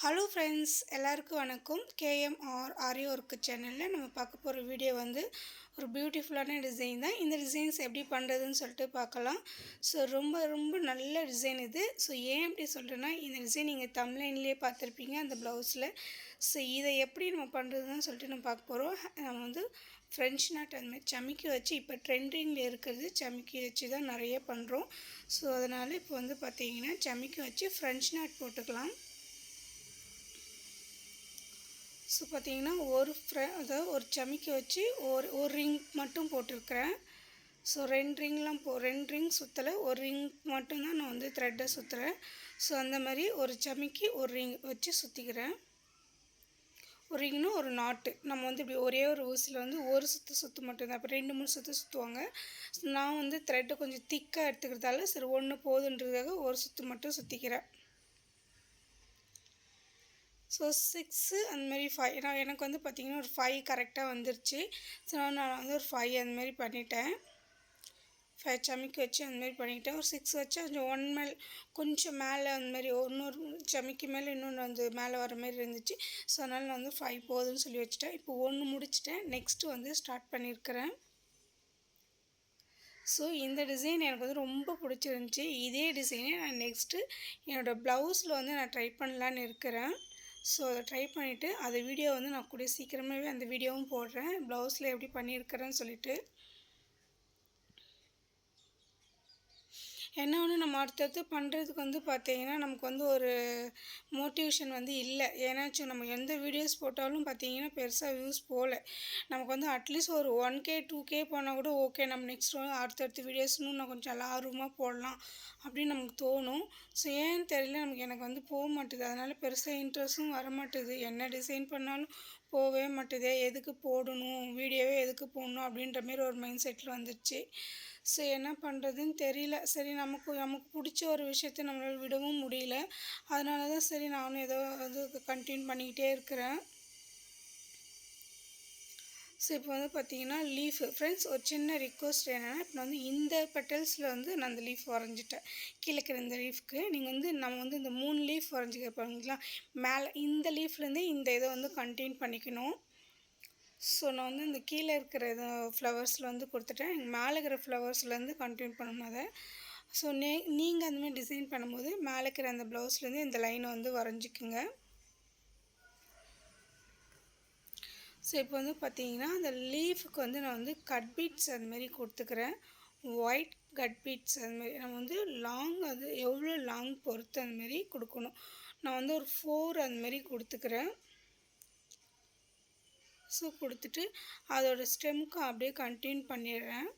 Hello friends, எல்லாருக்கும் வணக்கம். KMR ஆரி work சேனலில் நம்ம பார்க்க போகிற வீடியோ வந்து ஒரு பியூட்டிஃபுல்லான டிசைன் தான். இந்த டிசைன்ஸ் எப்படி பண்ணுறதுன்னு சொல்லிட்டு பார்க்கலாம். ஸோ ரொம்ப நல்ல டிசைன் இது. ஸோ ஏன் எப்படி சொல்கிறேன்னா, இந்த டிசைன் நீங்கள் தம்ப்லைன்லேயே பார்த்துருப்பீங்க அந்த ப்ளவுஸில். ஸோ இதை எப்படி நம்ம பண்ணுறதுன்னு சொல்லிட்டு நம்ம பார்க்க போகிறோம். நம்ம வந்து ஃப்ரெஞ்ச் நாட் அதுமாதிரி சமிக்கி வச்சு இப்போ ட்ரெண்டிங்கில் இருக்கிறது சமிக்கி வச்சு தான் நிறைய பண்ணுறோம். ஸோ அதனால் இப்போ வந்து பார்த்திங்கன்னா சமிக்கி வச்சு ஃப்ரெஞ்ச் நாட் போட்டுக்கலாம். ஸோ பார்த்திங்கன்னா அதாவது ஒரு சமிக்கி வச்சு ஒரு ரிங் மட்டும் போட்டிருக்கிறேன். ஸோ ரெண்டு ரிங் சுற்றலை, ஒரு ரிங் மட்டும்தான் நான் வந்து த்ரெட்டை சுற்றுறேன். ஸோ அந்த மாதிரி ஒரு சமிக்கி ஒரு ரிங் வச்சு சுற்றிக்கிறேன். ஒரு ரிங்னா ஒரு நாட்டு நம்ம வந்து இப்படி ஒரே ஒரு ஊசியில் வந்து ஒரு சுற்று மட்டும்தான். அப்போ 2-3 சுற்றுவாங்க. நான் வந்து த்ரெட்டை கொஞ்சம் திக்காக எடுத்துக்கிறதால சரி ஒன்று போதுன்றதுக்காக ஒரு சுற்று மட்டும் சுற்றிக்கிறேன். ஸோ 6 அந்தமாரி 5 எனக்கு வந்து பார்த்திங்கன்னா ஒரு 5 கரெக்டாக வந்துருச்சு. ஸோ நான் வந்து ஒரு 5 அந்தமாரி பண்ணிட்டேன். 5 சமிக்கி வச்சு அந்தமாரி பண்ணிக்கிட்டேன். ஒரு 6 வச்சு கொஞ்சம் மேலே அந்தமாரி இன்னொரு சமிக்கி மேலே இன்னொன்று வந்து மேலே வர மாதிரி இருந்துச்சு. ஸோ அதனால் நான் வந்து 5 போதுன்னு சொல்லி வச்சுட்டேன். இப்போ 1 முடிச்சிட்டேன். நெக்ஸ்ட்டு வந்து ஸ்டார்ட் பண்ணியிருக்கிறேன். ஸோ இந்த டிசைன் எனக்கு வந்து ரொம்ப பிடிச்சிருந்துச்சி. இதே டிசைனே நான் நெக்ஸ்ட்டு என்னோடய ப்ளவுஸில் வந்து நான் ட்ரை பண்ணலான்னு இருக்கிறேன். ஸோ அதை ட்ரை பண்ணிவிட்டு அதை வீடியோ வந்து நான் கூட சீக்கிரமாகவே அந்த வீடியோவும் போடுறேன், ப்ளவுஸில் எப்படி பண்ணியிருக்கிறேன்னு சொல்லிவிட்டு. என்ன ஒன்று நம்ம அடுத்தடுத்து பண்ணுறதுக்கு வந்து பார்த்திங்கன்னா நமக்கு வந்து ஒரு மோட்டிவேஷன் வந்து இல்லை. ஏன்னாச்சும் நம்ம எந்த வீடியோஸ் போட்டாலும் பார்த்திங்கன்னா பெருசாக வியூஸ் போகல. நமக்கு வந்து அட்லீஸ்ட் ஒரு 1K 2K போனால் கூட ஓகே, நம்ம நெக்ஸ்ட் அடுத்தடுத்த வீடியோஸ் இன்னும் கொஞ்சம் நல்லா ஆர்வமாக போடலாம் அப்படின்னு நமக்கு தோணும். ஸோ ஏன்னு தெரியல, எனக்கு வந்து போக மாட்டுது. அதனால் பெருசாக இன்ட்ரெஸ்ட்டும் வரமாட்டுது. என்ன டிசைன் பண்ணாலும் போகவே மாட்டுதே, எதுக்கு போடணும் வீடியோவே எதுக்கு போடணும் அப்படின்ற மாரி ஒரு மைண்ட் செட்டில் வந்துடுச்சு. ஸோ என்ன பண்ணுறதுன்னு தெரியல. சரி நமக்கு பிடிச்ச ஒரு விஷயத்த நம்மளால் விடவும் முடியல. அதனால தான் சரி நானும் ஏதோ வந்து கண்டினியூ பண்ணிக்கிட்டே இருக்கிறேன். ஸோ இப்போ வந்து பார்த்திங்கன்னா லீஃப் ஃப்ரெண்ட்ஸ் ஒரு சின்ன ரிக்வஸ்ட் என்னென்னா, இப்போ வந்து இந்த பெட்டல்ஸில் வந்து நான் அந்த லீஃப் வரைஞ்சிட்டேன். கீழே இருக்கிற இந்த லீஃப்க்கு நீங்கள் வந்து நம்ம வந்து இந்த 3 லீஃப் வரைஞ்சிக்க போகிறீங்களா, மேலே இந்த லீஃப்லேருந்தே இந்த இதை வந்து கண்டினியூ பண்ணிக்கணும். ஸோ நான் வந்து இந்த கீழே இருக்கிற ஃப்ளவர்ஸில் வந்து கொடுத்துட்டேன். மேலே இருக்கிற ஃப்ளவர்ஸ்லேருந்து கண்டினியூ பண்ணணும் அதை. ஸோ நீங்கள் அந்தமாதிரி டிசைன் பண்ணும்போது மேலே இருக்கிற அந்த ப்ளவுஸ்லேருந்து இந்த லைனை வந்து வரைஞ்சிக்குங்க. ஸோ இப்போ வந்து பார்த்திங்கன்னா அந்த லீஃபுக்கு வந்து நான் வந்து கட் பீட்ஸ் அதுமாரி கொடுத்துக்கிறேன். ஒயிட் கட் பீட்ஸ் அதுமாரி நம்ம வந்து லாங் அது எவ்வளோ லாங் பொறுத்து அதுமாரி கொடுக்கணும். நான் வந்து ஒரு 4 அதுமாரி கொடுத்துக்கிறேன். ஸோ கொடுத்துட்டு அதோட ஸ்டெம்முக்கு அப்படியே கண்டினியூ பண்ணிடுறேன்.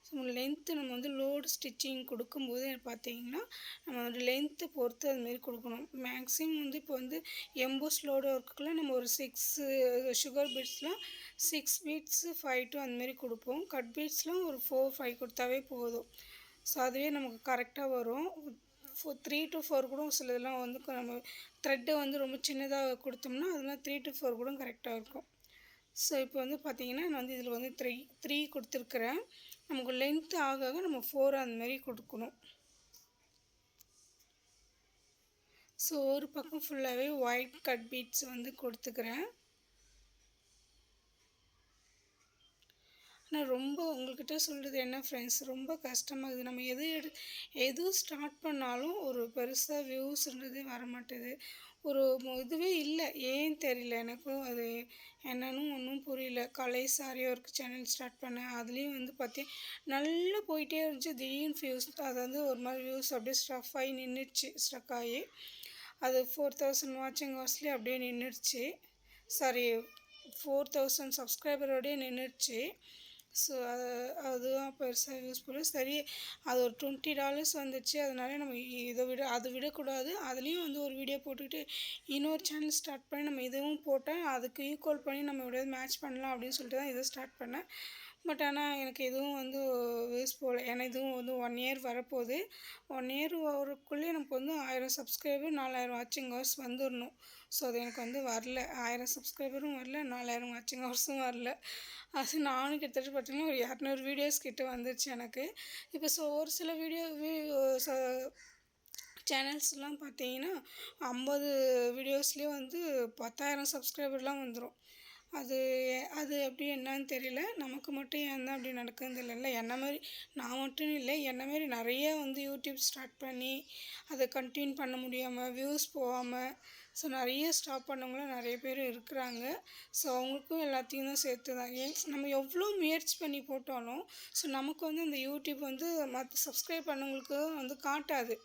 ஸோ லென்த்து நம்ம வந்து லோடு ஸ்டிச்சிங் கொடுக்கும்போது பார்த்திங்கன்னா நம்ம ஒரு லென்த்து பொறுத்து அதுமாரி கொடுக்கணும். மேக்ஸிமம் வந்து இப்போ வந்து எம்போஸ் லோடு ஒர்க்குலாம் நம்ம ஒரு 6 சுகர் பீட்ஸ்லாம் 6 பீட்ஸு 5 to அந்தமாரி கொடுப்போம். கட் பீட்ஸ்லாம் ஒரு 4 5 கொடுத்தாவே போதும். ஸோ அதுவே நமக்கு கரெக்டாக வரும். 3 to 4 கூட சிலதெல்லாம் வந்து நம்ம த்ரெட்டை வந்து ரொம்ப சின்னதாக கொடுத்தோம்னா அதெல்லாம் 3 to 4 கூட கரெக்டாக இருக்கும். ஸோ இப்போ வந்து பார்த்திங்கன்னா நான் வந்து இதில் வந்து 3 கொடுத்துருக்குறேன். நமக்கு லென்த்து ஆக நம்ம 4 அந்தமாரி கொடுக்கணும். ஸோ ஒரு பக்கம் ஃபுல்லாகவே ஒயிட் கட் பீட்ஸ் வந்து கொடுத்துக்கிறேன். ஆனால் ரொம்ப உங்கள்கிட்ட சொல்கிறது என்ன ஃப்ரெண்ட்ஸ், ரொம்ப கஷ்டமாகுது. நம்ம எது ஸ்டார்ட் பண்ணாலும் ஒரு பெருசாக வியூஸ்ன்றதே வரமாட்டுது. ஒரு இதுவே இல்லை, ஏன் தெரியல. எனக்கும் அது என்னன்னு ஒன்றும் புரியல. கலைஸ் ஆரி ஒர்க் சேனல் ஸ்டார்ட் பண்ணேன். அதுலேயும் வந்து நல்லா போயிட்டே இருந்துச்சு. திடீர்னு வியூஸ் அது வந்து ஒரு மாதிரி வியூஸ் அப்படியே ஸ்ட்ரக் ஆகி அது 4000 வாட்சிங் ஹவர்ஸ்லேயே அப்படியே நின்றுடுச்சு. சாரி 4000 சப்ஸ்கிரைபரோடையே நின்றுடுச்சு. ஸோ அதுதான் பெருசாக யூஸ்ஃபுல்லு. சரி அது ஒரு $20 வந்துச்சு. அதனால நம்ம அதை விடக்கூடாது. அதுலேயும் வந்து ஒரு வீடியோ போட்டுக்கிட்டு இன்னொரு சேனல் ஸ்டார்ட் பண்ணி நம்ம இதுவும் போட்டேன், அதுக்கு ஈக்குவல் பண்ணி நம்ம எப்படியாவது மேட்ச் பண்ணலாம் அப்படின்னு சொல்லிட்டு தான் இதை ஸ்டார்ட் பண்ணேன். பட் ஆனால் எனக்கு எதுவும் வந்து யூஸ் போகல. ஏன்னா இதுவும் வந்து 1 year வரப்போகுது. 1 year வரக்குள்ளேயே நமக்கு வந்து 1000 சப்ஸ்கிரைபர் 4000 வாட்சிங் ஹவர்ஸ் வந்துடணும். ஸோ அது எனக்கு வந்து வரல. 1000 சப்ஸ்கிரைபரும் வரல, 4000 வாட்சிங் ஹவர்ஸும் வரல. அது நானும் கிட்டத்தட்ட பார்த்திங்கன்னா ஒரு 200 வீடியோஸ் கிட்ட வந்துருச்சு எனக்கு. இப்போ ஒரு சில சேனல்ஸ்லாம் பார்த்தீங்கன்னா 50 வீடியோஸ்லேயே வந்து 10,000 சப்ஸ்கிரைபர்லாம் வந்துடும். அது அது எப்படி என்னன்னு தெரியல. நமக்கு மட்டும் ஏன் தான் அப்படி நடக்குதுன்னு தெரியல. என்ன மாதிரி நான் மட்டும் இல்லை, என்ன மாதிரி நிறைய வந்து யூடியூப் ஸ்டார்ட் பண்ணி அதை கண்டினியூ பண்ண முடியாமல் வியூஸ் போகாமல் ஸோ நிறைய ஸ்டாப் பண்ணவங்களும் நிறைய பேர் இருக்கிறாங்க. ஸோ அவங்களுக்கும் எல்லாத்தையும் தான் சேர்த்து தான் நம்ம எவ்வளோ முயற்சி பண்ணி போட்டாலும் ஸோ நமக்கு வந்து அந்த யூடியூப் வந்து மற்ற சப்ஸ்கிரைப் பண்ணவங்களுக்கு வந்து காட்டாது.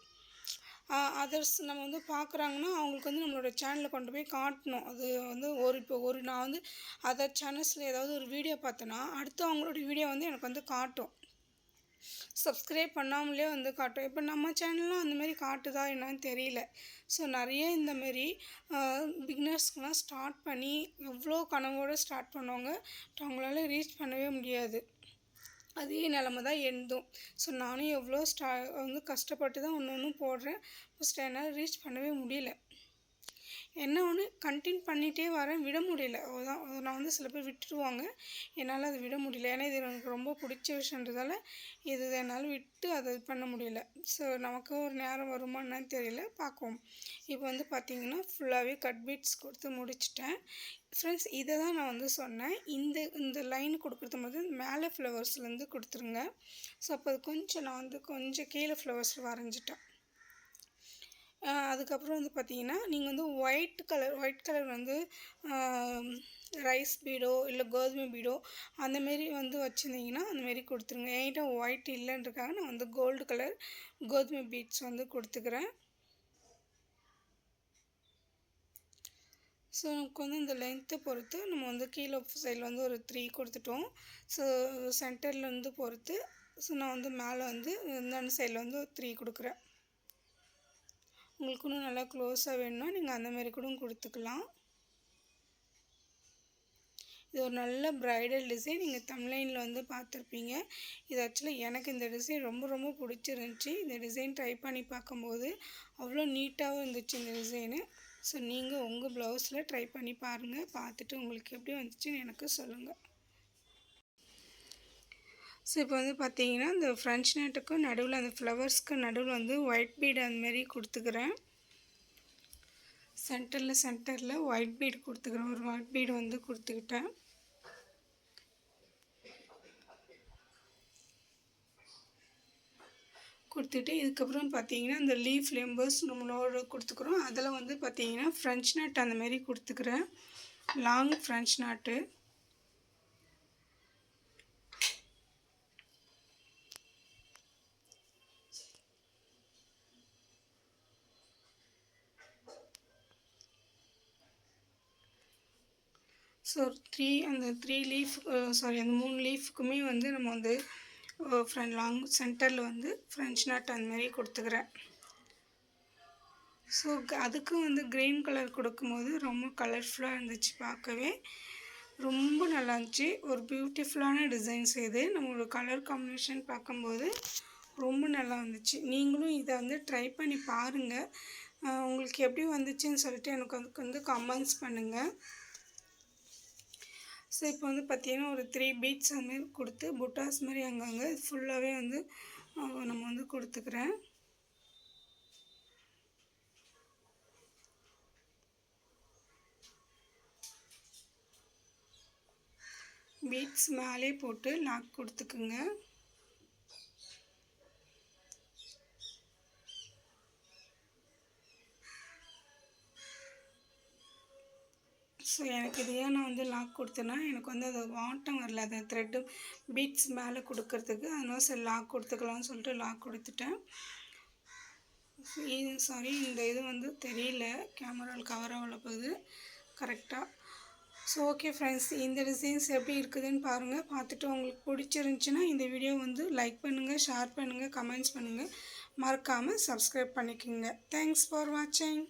அதர்ஸ் நம்ம வந்து பார்க்குறாங்கன்னா அவங்களுக்கு வந்து நம்மளோட சேனலில் கொண்டு போய் காட்டணும். அது வந்து இப்போ நான் வந்து அதர் சேனல்ஸில் ஏதாவது ஒரு வீடியோ பார்த்தேன்னா அடுத்து அவங்களோட வீடியோ வந்து எனக்கு வந்து காட்டும். சப்ஸ்கிரைப் பண்ணாமலே வந்து காட்டும். இப்போ நம்ம சேனலும் அந்தமாரி காட்டுதா என்னன்னு தெரியல. ஸோ நிறைய இந்தமாரி பிகினர்ஸ்க்கெலாம் ஸ்டார்ட் பண்ணி எவ்வளோ கனவோடு ஸ்டார்ட் பண்ணுவாங்க, அவங்களால ரீச் பண்ணவே முடியாது. அதே நிலமை தான் எனதும். ஸோ நானும் எவ்வளோ வந்து கஷ்டப்பட்டு தான் ஒன்று போடுறேன். ஃபஸ்ட்டு என்னால் ரீச் பண்ணவே முடியல. என்ன ஒன்று கண்டினியூ பண்ணிகிட்டே வரேன், விட முடியல. அதுதான் நான் வந்து சில பேர் விட்டுருவாங்க, என்னால் அதை விட முடியல. ஏன்னா இது எனக்கு ரொம்ப பிடிச்ச விஷயன்றதால இது என்னால் விட்டு அதை பண்ண முடியல. ஸோ நமக்கு ஒரு நேரம் வருமா என்னன்னு தெரியல, பார்க்குவோம். இப்போ வந்து பார்த்திங்கன்னா ஃபுல்லாகவே கட் பீட்ஸ் கொடுத்து முடிச்சிட்டேன். ஃப்ரெண்ட்ஸ் இதை தான் நான் வந்து சொன்னேன், இந்த லைன் கொடுக்குறது போது மேலே ஃப்ளவர்ஸ்லேருந்து கொடுத்துருங்க. ஸோ அப்போ அது கொஞ்சம் நான் வந்து கொஞ்சம் கீழே ஃப்ளவர்ஸில் வரைஞ்சிட்டேன். அதுக்கப்புறம் வந்து பார்த்திங்கன்னா நீங்கள் வந்து ஒயிட் கலர் வந்து ரைஸ் பீடோ இல்லை கோதுமை பீடோ அந்தமாரி வந்து வச்சுருந்தீங்கன்னா அந்தமாரி கொடுத்துருங்க. என்கிட்ட ஒயிட் இல்லைன்றக்காக நான் வந்து கோல்டு கலர் கோதுமை பீட்ஸ் வந்து கொடுத்துக்கிறேன். ஸோ நமக்கு வந்து இந்த லென்த்தை பொறுத்து நம்ம வந்து கீழே சைடில் வந்து ஒரு 3 கொடுத்துட்டோம். ஸோ சென்டர்லேருந்து பொறுத்து ஸோ நான் வந்து மேலே வந்து இந்த சைடில் வந்து 3 கொடுக்குறேன். உங்களுக்கு இன்னும் நல்லா க்ளோஸாக வேணும்னா நீங்கள் அந்தமாரி கூட கொடுத்துக்கலாம். இது ஒரு நல்ல ப்ரைடல் டிசைன். நீங்கள் தம்ப்நெயிலில் வந்து பார்த்துருப்பீங்க. இது ஆக்சுவலாக எனக்கு இந்த டிசைன் ரொம்ப பிடிச்சிருந்துச்சி. இந்த டிசைன் ட்ரை பண்ணி பார்க்கும்போது அவ்வளோ நீட்டாகவும் இருந்துச்சு இந்த டிசைனு. ஸோ நீங்கள் உங்கள் ப்ளவுஸில் ட்ரை பண்ணி பாருங்கள். பார்த்துட்டு உங்களுக்கு எப்படி வந்துச்சுன்னு எனக்கு சொல்லுங்கள். ஸோ இப்போ வந்து பார்த்தீங்கன்னா இந்த ஃப்ரெஞ்ச் நாட்டுக்கும் நடுவில் அந்த ஃப்ளவர்ஸ்க்கு நடுவில் வந்து ஒயிட் பீட் அந்தமாரி கொடுத்துக்கிறேன். சென்டரில் ஒயிட் பீட் கொடுத்துக்கிறேன். ஒரு ஒயிட் பீடு வந்து கொடுத்துக்கிட்டேன். கொடுத்துட்டு இதுக்கப்புறம் பார்த்தீங்கன்னா இந்த லீஃப் லெம்பர்ஸ் நம்மளோட கொடுத்துக்குறோம். அதில் வந்து பார்த்தீங்கன்னா ஃப்ரெஞ்ச் நாட் அந்தமாரி கொடுத்துக்கிறேன். லாங் ஃப்ரெஞ்ச் நாட்டு. ஸோ அந்த 3 லீஃபுக்குமே வந்து நம்ம வந்து லாங் சென்டரில் வந்து ஃப்ரெஞ்ச் நாட் அந்தமாரி கொடுத்துக்கிறேன். ஸோ அதுக்கும் வந்து க்ரீன் கலர் கொடுக்கும்போது ரொம்ப கலர்ஃபுல்லாக இருந்துச்சு, பார்க்கவே ரொம்ப நல்லா இருந்துச்சு. ஒரு பியூட்டிஃபுல்லான டிசைன்ஸ் இது. நம்மளோட கலர் காம்பினேஷன் பார்க்கும்போது ரொம்ப நல்லா இருந்துச்சு. நீங்களும் இதை வந்து ட்ரை பண்ணி பாருங்கள். உங்களுக்கு எப்படி வந்துச்சுன்னு சொல்லிட்டு எனக்கு வந்து கமெண்ட்ஸ் பண்ணுங்கள். ஸோ இப்போ வந்து பார்த்திங்கன்னா ஒரு 3 பீட்ஸ் அதுமாரி கொடுத்து புட்டாஸ் மாதிரி அங்கங்கே ஃபுல்லாகவே வந்து நம்ம வந்து கொடுத்துக்கிறேன். பீட்ஸ் மேலே போட்டு லாக் கொடுத்துக்குங்க. ஸோ எனக்கு இது ஏன் நான் வந்து லாக் கொடுத்தேன்னா எனக்கு வந்து அது வாட்டம் வரல, அந்த த்ரெட்டு பீட்ஸ் மேலே கொடுக்கறதுக்கு. அதனால் சரி லாக் கொடுத்துக்கலாம்னு சொல்லிட்டு லாக் கொடுத்துட்டேன். சாரி இந்த இது வந்து தெரியல, கேமராவில் கவர் ஆகல போகுது கரெக்டாக. ஸோ ஓகே ஃப்ரெண்ட்ஸ், இந்த டிசைன்ஸ் எப்படி இருக்குதுன்னு பாருங்கள். பார்த்துட்டு உங்களுக்கு பிடிச்சிருந்துச்சின்னா இந்த வீடியோ வந்து லைக் பண்ணுங்கள், ஷேர் பண்ணுங்கள், கமெண்ட்ஸ் பண்ணுங்கள். மறக்காமல் சப்ஸ்கிரைப் பண்ணிக்கோங்க. தேங்க்ஸ் ஃபார் வாட்சிங்.